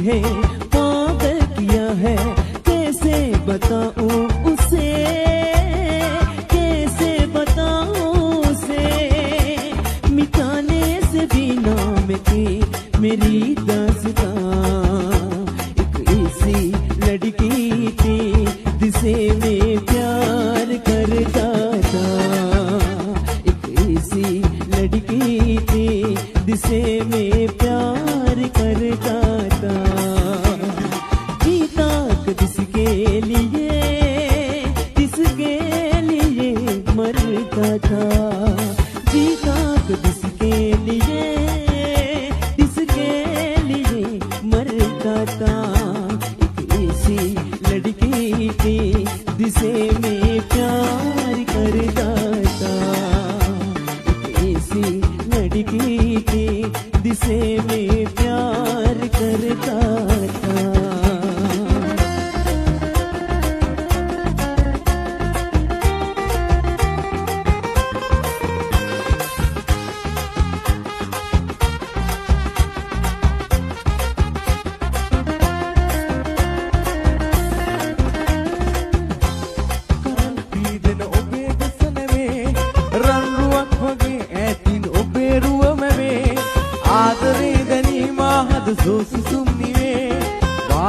है पागल किया है, कैसे बताऊं उसे, कैसे बताऊं उसे, मिटाने से भी नाम की मेरी दास्तां। एक ऐसी लड़की थी जिसे मैं प्यार करता था, एक ऐसी लड़की थी जिसे मैं प्यार करता था। जीता किसके लिए, किसके लिए मरता था, जीता किसके लिए, किसके लिए मरता था। एक ऐसी लड़की थी जिसे मैं प्यार करता था, एक ऐसी लड़की थी जिसे मैं प्यार करता था।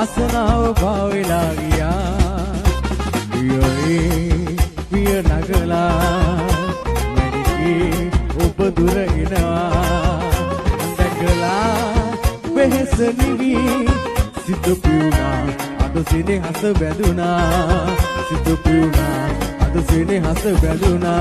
वासनाव भावेला गया पिय नगला मेरी उपदुर इनवा नगला बेहस निवी सिद्ध पियुना अद सिने हस बेदुना सिद्ध पियुना अद सिने हस बेदुना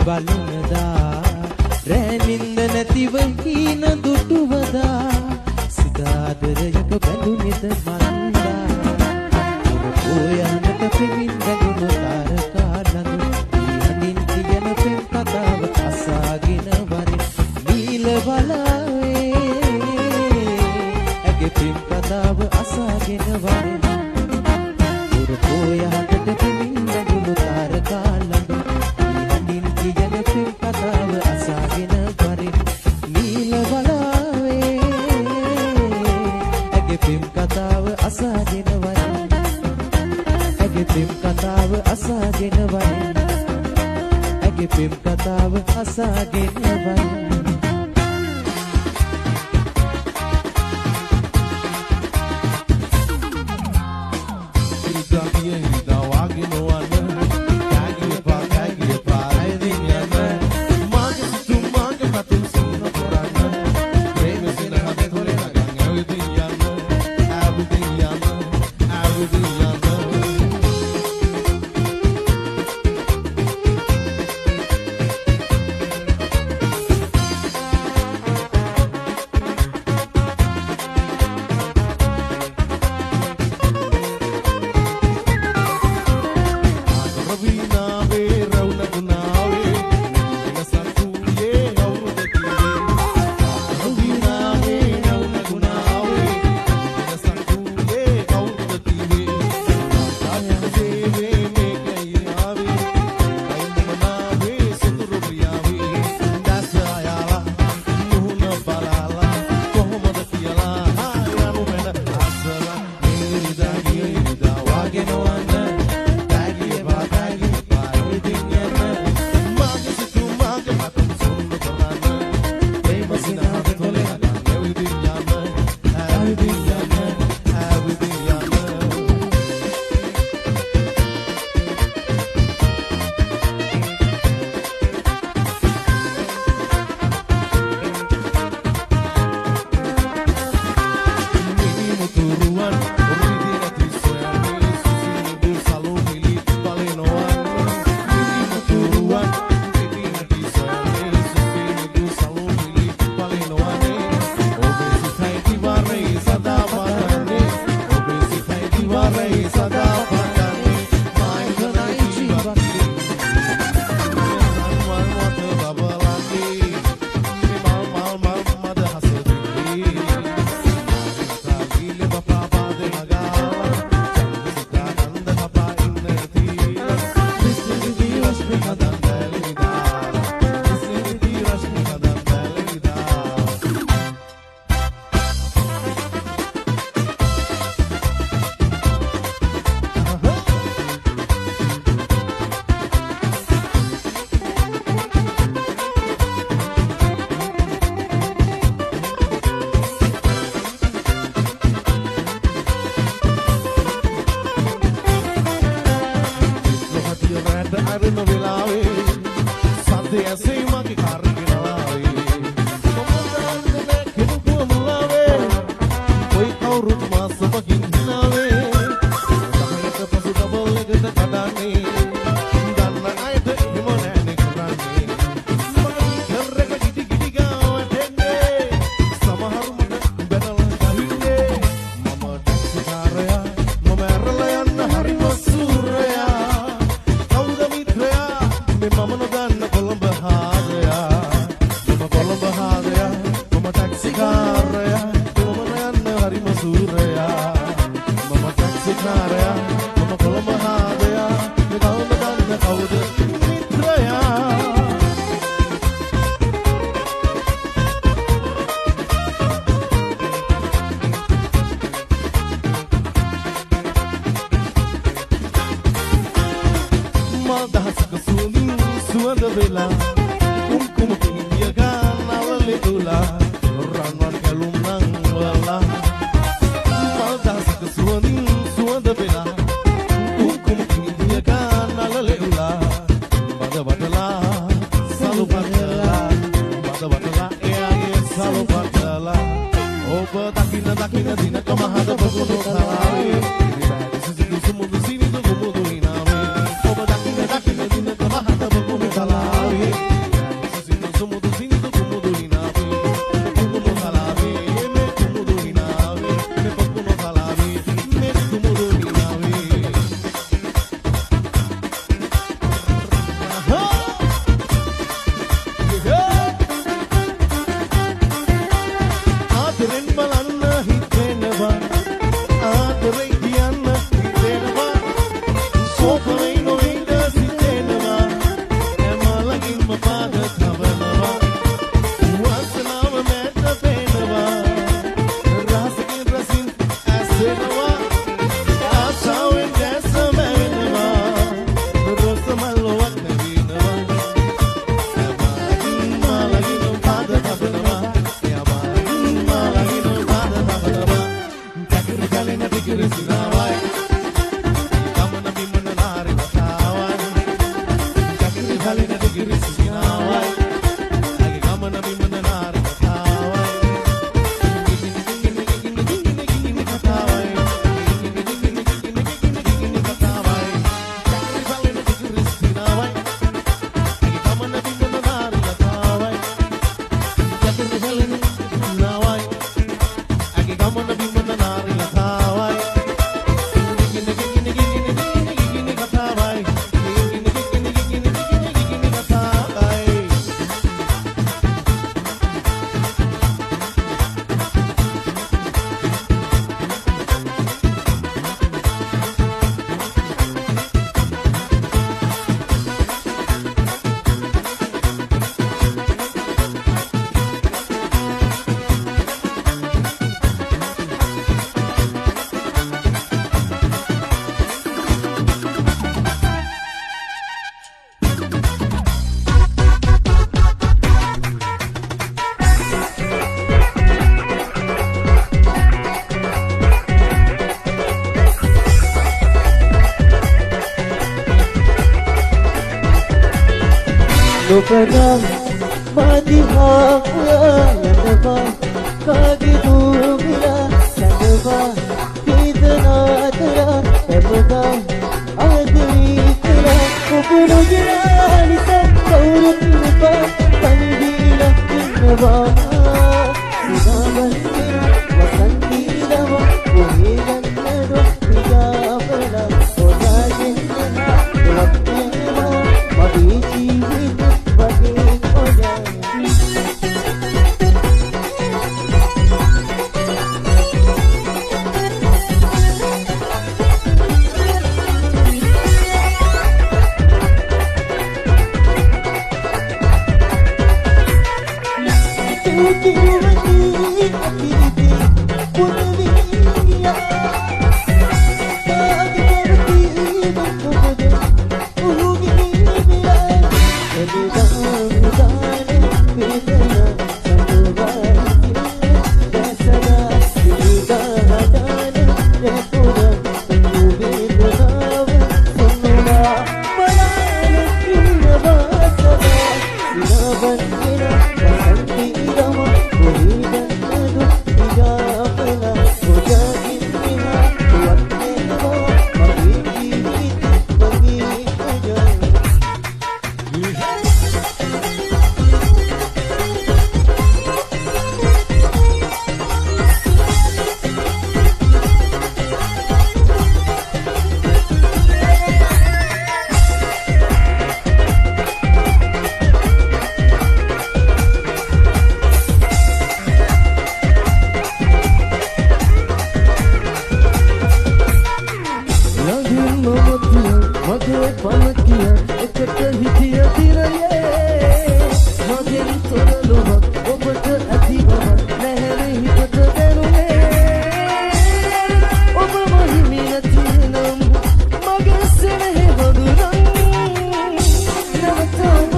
බලනදා රැනින්ද නැතිව හීන දුටුවදා සිතාදරයක බැඳුනෙද මන්දා ඔයානට පෙමින් බැඳුණු තාරකාලඳු ඊහනින් කියන පෙම් කතාව අසාගෙන වරින් නීල බලාවේ ඇගේ පෙම් කතාව අසාගෙන වරින් ඔයානට පෙමින් බැඳුණු තාරකාලඳු කතාව අසාගෙන වරින් ඇගේ පෙම් කතාව අසාගෙන වරින් වෙලාවේ සද්ද ඇසේ මගේ කාර්යනාවේ මොකද කෙනෙකු මුලාවේ කොයි කවුරුත් මාස බකින් හිනාවේ සමයක පසු ඩබල් එකට කඩන්නේ දන්න අයට හිම නෑනේ කරන්නේ මම කරක ගිටි ගාවට එන්නේ සමහරු මට බැනලා ගහින්නේ මම ටැක්සිකාරයා මම ඇරලා යන්න හරිම සූරයා කවුද මිත්‍රයා මේ මම නොදන්න කොළඹ හාදයා මම කොළඹ හාදයා මම ටැක්සිකාරයා මම යන්න හරිම සූරයා මම ටැක්සිකාරයා මම කොළඹ හාදයා මේ කවුද දන්න කවුද මිත්‍රයා මල් දහසක සුවඳින් සුවඳ වෙලා කුම්කුම පිහිය ගන්නවලේ දුලා රන්වන් කැලුම් නංවලා මල් දහසක සුවඳින් සුවඳ වෙලා කුම්කුම පිහිය ගන්නවලේ දුලා බද වටලා සලු පටලා බද වටලා එයාගේ සලු පටලා ඔබ දකින්න දකින්න දිනක මහද බගුණු තාවේ ඉරිබෑඩි සුමුදු සිනිදු ගුමුදු හිනාවේ ඔබ දකින්න දකින්න දිනක මහද බගුණු තාවේ සුමුදු සිනිදු ගුමුදු හිනාවේ ගුමුදු තාවේ මේ ගුමුදු හිනාවේ මේ බගුණු තාවේ මේ ගුමුදු හිනාවේ ආදරෙන් බලන්න හිතෙනවා ආදරේ කියන්න හිතෙනවා සෝපනේ නොඉඳ සිතෙනවා එමලකින්ම පාද තබනවා වස්නාව මැද පේනවා රහසකින් රසින් ඇසෙනවා ආසාවෙන් දැස මැවෙනවා රොස් මල්ලොවක් නැගිනවා එමලකින් පාද තබනවා Sirawai, kamana bimana nari batawai. Jakiri halina digiri sirawai, agi kamana bimana nari batawai. Gini batawai, gini batawai. Jakiri halina digiri sirawai, agi kamana bimana nari batawai. Jakiri halina sirawai, agi kamana bimana nari batawai. Lopadam madihakya yadava kagidumila yadava kidanatara yadava advikila upulujiralisa kaurutnipa kandila innava sidavanti vasantidava uhigannadu nijavana odajinna vattema madijivita හිතිය දිරයේ මගෙන් තොරලුව ඔබට ඇති බව නැහැනේ හිතට දැනුනේ ඔබ මහිමි නැතිනම් මගේ සෙනෙහි වඳුරන් නැවත ඔබ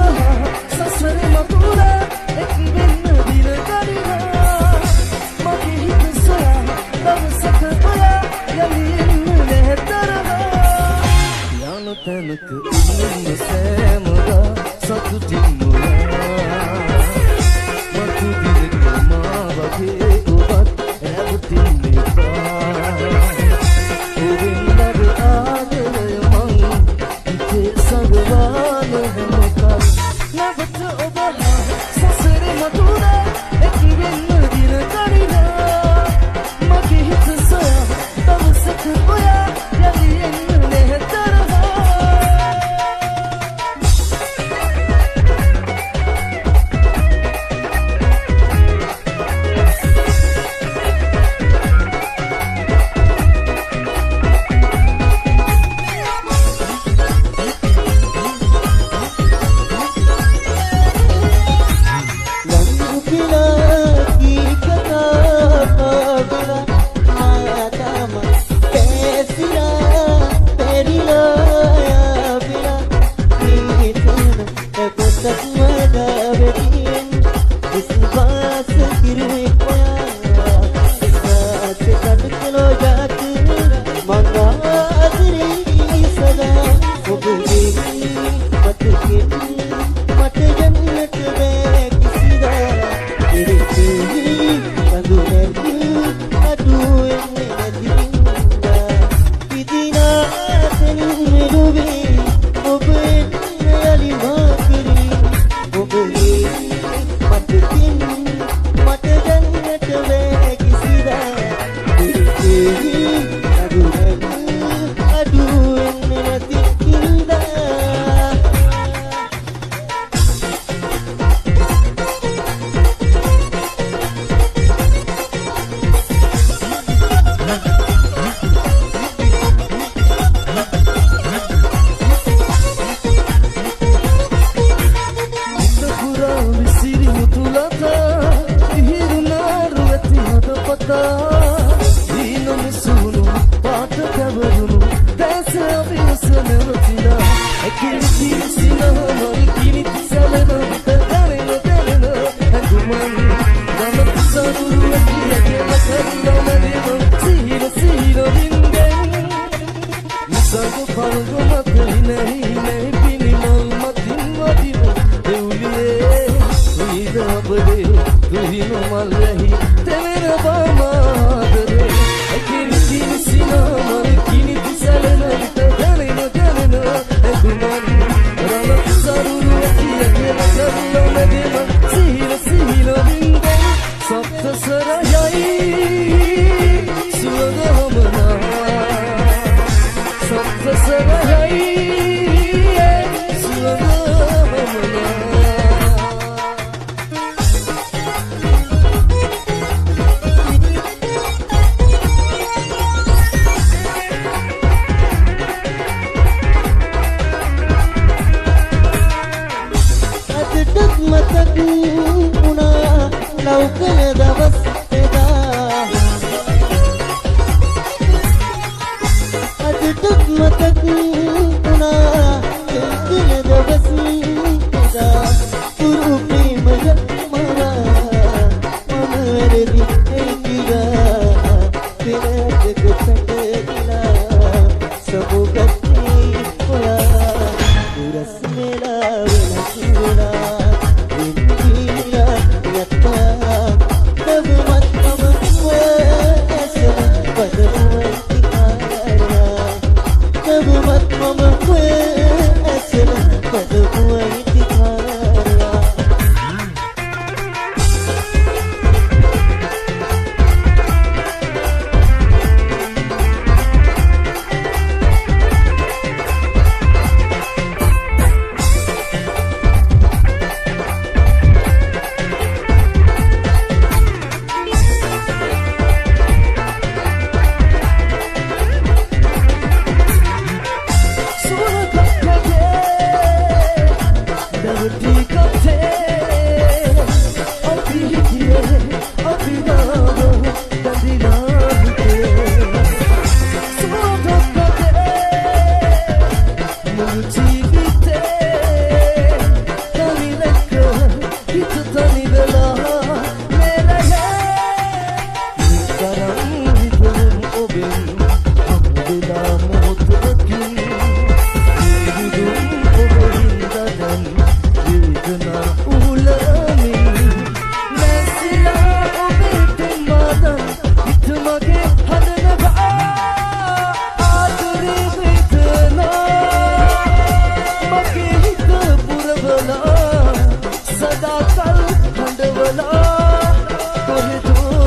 සසරේ මතුරා එක් වෙන්න දින ගනිනා මගේ හිත සොයා දවසක ඔයා යලි එන්න නැතරවා යන තැනක ඉන්න සෑමදා සතුටින් මුලා මතු දිනක මා වගේ ඔබත් රැවටින්න එපා ඔබින්දර ආදරය මං හිතේ සඟවාන හැමකක් නැවත ඔබ සසරේ මතුරා එක් වෙන්න දින ගනිනා මගේ හිත සොයා දවසක ඔයා යලි එන්න නැතරවා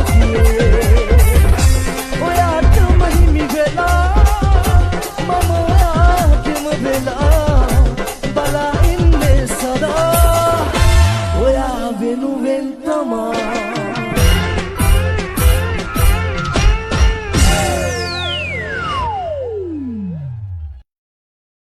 ගියේ ඔයාට මහිමි වෙලා මම ඔයාගෙම වෙලා බලා ඉන්නේ සදා ඔයා වෙනුවෙන් තමා